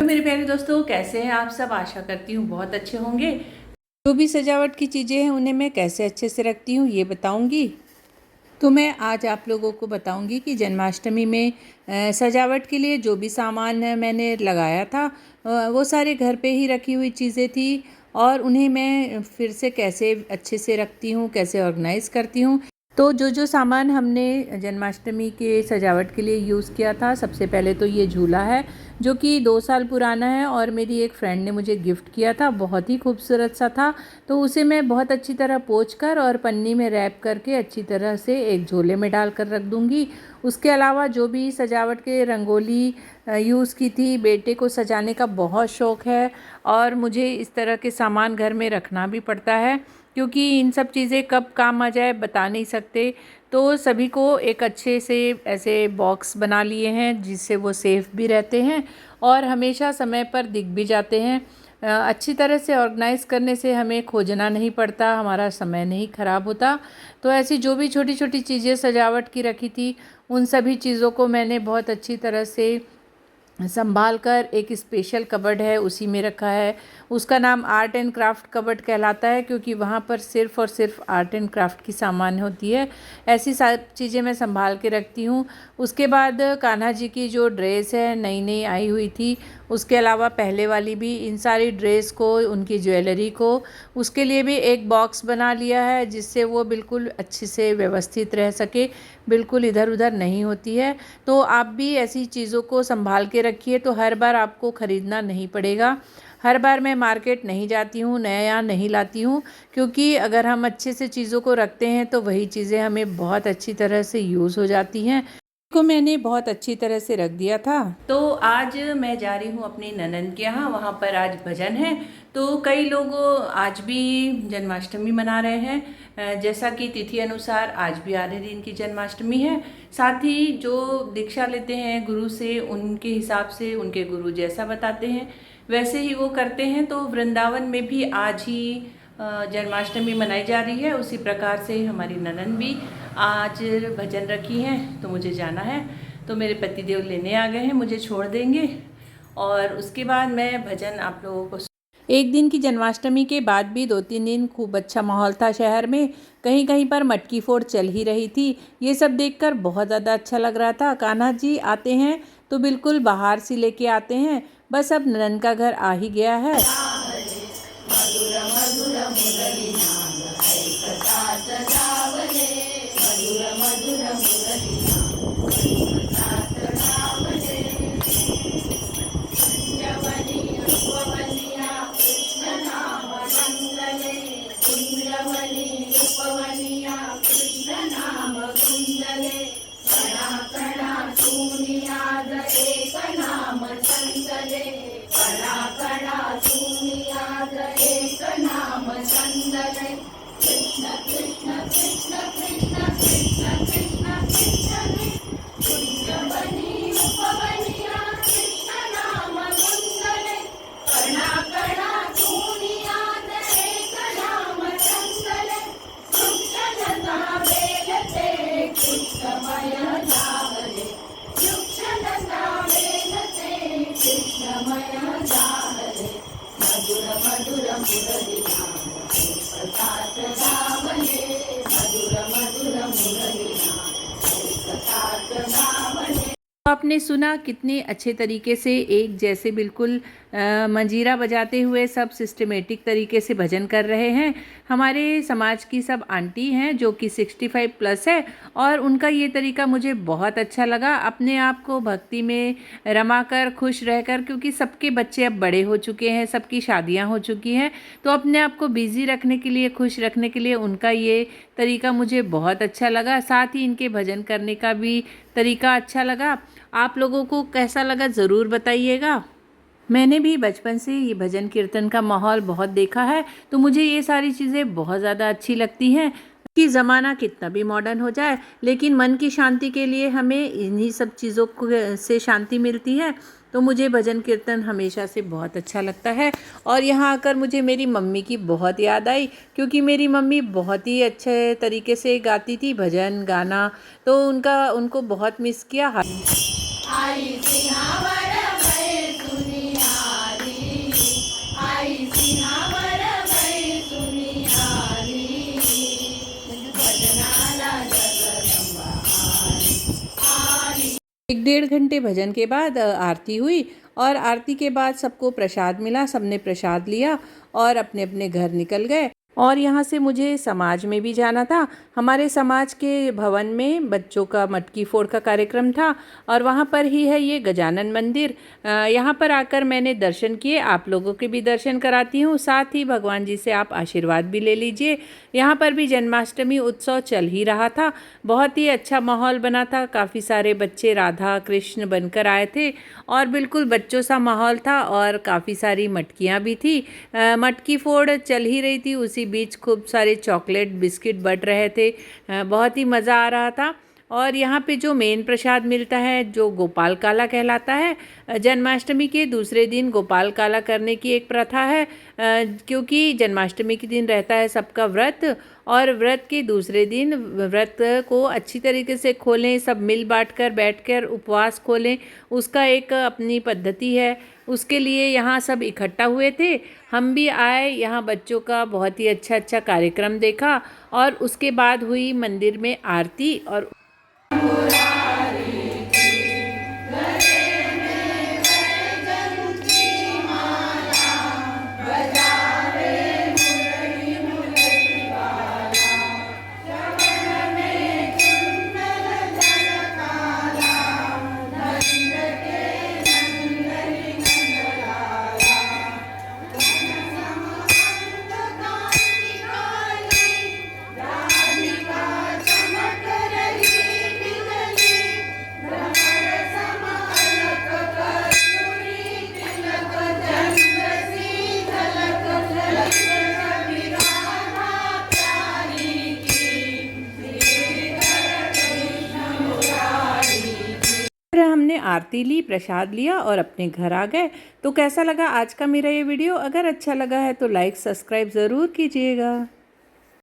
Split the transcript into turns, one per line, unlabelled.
मेरे प्यारे दोस्तों, कैसे हैं आप सब। आशा करती हूँ बहुत अच्छे होंगे। जो भी सजावट की चीज़ें हैं उन्हें मैं कैसे अच्छे से रखती हूँ ये बताऊँगी। तो मैं आज आप लोगों को बताऊँगी कि जन्माष्टमी में सजावट के लिए जो भी सामान मैंने लगाया था वो सारे घर पे ही रखी हुई चीज़ें थी, और उन्हें मैं फिर से कैसे अच्छे से रखती हूँ, कैसे ऑर्गेनाइज़ करती हूँ। तो जो सामान हमने जन्माष्टमी के सजावट के लिए यूज़ किया था, सबसे पहले तो ये झूला है जो कि 2 साल पुराना है और मेरी एक फ्रेंड ने मुझे गिफ्ट किया था। बहुत ही खूबसूरत सा था, तो उसे मैं बहुत अच्छी तरह पोंछ कर और पन्नी में रैप करके अच्छी तरह से एक झोले में डाल कर रख दूँगी। उसके अलावा जो भी सजावट के रंगोली यूज़ की थी, बेटे को सजाने का बहुत शौक़ है और मुझे इस तरह के सामान घर में रखना भी पड़ता है, क्योंकि इन सब चीज़ें कब काम आ जाए बता नहीं सकते। तो सभी को एक अच्छे से ऐसे बॉक्स बना लिए हैं जिससे वो सेफ़ भी रहते हैं और हमेशा समय पर दिख भी जाते हैं। अच्छी तरह से ऑर्गेनाइज़ करने से हमें खोजना नहीं पड़ता, हमारा समय नहीं ख़राब होता। तो ऐसी जो भी छोटी छोटी चीज़ें सजावट की रखी थी, उन सभी चीज़ों को मैंने बहुत अच्छी तरह से संभाल कर एक स्पेशल कबर्ड है उसी में रखा है। उसका नाम आर्ट एंड क्राफ्ट कबर्ड कहलाता है, क्योंकि वहाँ पर सिर्फ़ और सिर्फ आर्ट एंड क्राफ्ट की सामान होती है। ऐसी सारी चीज़ें मैं संभाल के रखती हूँ। उसके बाद कान्हा जी की जो ड्रेस है नई नई आई हुई थी, उसके अलावा पहले वाली भी, इन सारी ड्रेस को, उनकी ज्वेलरी को, उसके लिए भी एक बॉक्स बना लिया है जिससे वो बिल्कुल अच्छे से व्यवस्थित रह सके, बिल्कुल इधर उधर नहीं होती है। तो आप भी ऐसी चीज़ों को संभाल के रखिए, तो हर बार आपको ख़रीदना नहीं पड़ेगा। हर बार मैं मार्केट नहीं जाती हूँ, नया नहीं लाती हूँ, क्योंकि अगर हम अच्छे से चीज़ों को रखते हैं तो वही चीज़ें हमें बहुत अच्छी तरह से यूज़ हो जाती हैं। को मैंने बहुत अच्छी तरह से रख दिया था। तो आज मैं जा रही हूँ अपनी ननंद के यहाँ, वहाँ पर आज भजन है। तो कई लोग आज भी जन्माष्टमी मना रहे हैं, जैसा कि तिथि अनुसार आज भी आधे दिन की जन्माष्टमी है। साथ ही जो दीक्षा लेते हैं गुरु से, उनके हिसाब से उनके गुरु जैसा बताते हैं वैसे ही वो करते हैं। तो वृंदावन में भी आज ही जन्माष्टमी मनाई जा रही है। उसी प्रकार से हमारी ननंद भी आज भजन रखी हैं, तो मुझे जाना है। तो मेरे पतिदेव लेने आ गए हैं, मुझे छोड़ देंगे और उसके बाद मैं भजन आप लोगों को। एक दिन की जन्माष्टमी के बाद भी 2-3 दिन खूब अच्छा माहौल था शहर में। कहीं कहीं पर मटकी फोड़ चल ही रही थी। ये सब देखकर बहुत ज़्यादा अच्छा लग रहा था। कान्हा जी आते हैं तो बिल्कुल बाहर से लेके आते हैं। बस अब ननंद का घर आ ही गया है। आपने सुना कितने अच्छे तरीके से एक जैसे बिल्कुल मंजीरा बजाते हुए सब सिस्टमेटिक तरीके से भजन कर रहे हैं। हमारे समाज की सब आंटी हैं जो कि 65 प्लस है, और उनका ये तरीका मुझे बहुत अच्छा लगा। अपने आप को भक्ति में रमा कर, खुश रहकर, क्योंकि सबके बच्चे अब बड़े हो चुके हैं, सबकी शादियां हो चुकी हैं, तो अपने आप को बिज़ी रखने के लिए, खुश रखने के लिए उनका ये तरीका मुझे बहुत अच्छा लगा। साथ ही इनके भजन करने का भी तरीका अच्छा लगा। आप लोगों को कैसा लगा ज़रूर बताइएगा। मैंने भी बचपन से ये भजन कीर्तन का माहौल बहुत देखा है, तो मुझे ये सारी चीज़ें बहुत ज़्यादा अच्छी लगती हैं। कि ज़माना कितना भी मॉडर्न हो जाए, लेकिन मन की शांति के लिए हमें इन्हीं सब चीज़ों को से शांति मिलती है। तो मुझे भजन कीर्तन हमेशा से बहुत अच्छा लगता है। और यहाँ आकर मुझे मेरी मम्मी की बहुत याद आई, क्योंकि मेरी मम्मी बहुत ही अच्छे तरीके से गाती थी भजन गाना, तो उनको बहुत मिस किया। एक डेढ़ घंटे भजन के बाद आरती हुई और आरती के बाद सबको प्रसाद मिला। सबने प्रसाद लिया और अपने अपने घर निकल गए। और यहाँ से मुझे समाज में भी जाना था। हमारे समाज के भवन में बच्चों का मटकी फोड़ का कार्यक्रम था और वहाँ पर ही है ये गजानन मंदिर। यहाँ पर आकर मैंने दर्शन किए। आप लोगों के भी दर्शन कराती हूँ, साथ ही भगवान जी से आप आशीर्वाद भी ले लीजिए। यहाँ पर भी जन्माष्टमी उत्सव चल ही रहा था। बहुत ही अच्छा माहौल बना था। काफ़ी सारे बच्चे राधा कृष्ण बनकर आए थे और बिल्कुल बच्चों सा माहौल था और काफ़ी सारी मटकियाँ भी थी। मटकी फोड़ चल ही रही थी, उसी बीच खूब सारे चॉकलेट बिस्किट बट रहे थे। बहुत ही मज़ा आ रहा था। और यहाँ पे जो मेन प्रसाद मिलता है जो गोपाल काला कहलाता है। जन्माष्टमी के दूसरे दिन गोपाल काला करने की एक प्रथा है, क्योंकि जन्माष्टमी के दिन रहता है सबका व्रत और व्रत के दूसरे दिन व्रत को अच्छी तरीके से खोलें, सब मिल बांट कर बैठकर उपवास खोलें, उसका एक अपनी पद्धति है। उसके लिए यहाँ सब इकट्ठा हुए थे। हम भी आए, यहाँ बच्चों का बहुत ही अच्छा अच्छा कार्यक्रम देखा और उसके बाद हुई मंदिर में आरती। और फिर हमने आरती ली, प्रसाद लिया और अपने घर आ गए। तो कैसा लगा आज का मेरा ये वीडियो? अगर अच्छा लगा है तो लाइक सब्सक्राइब ज़रूर कीजिएगा।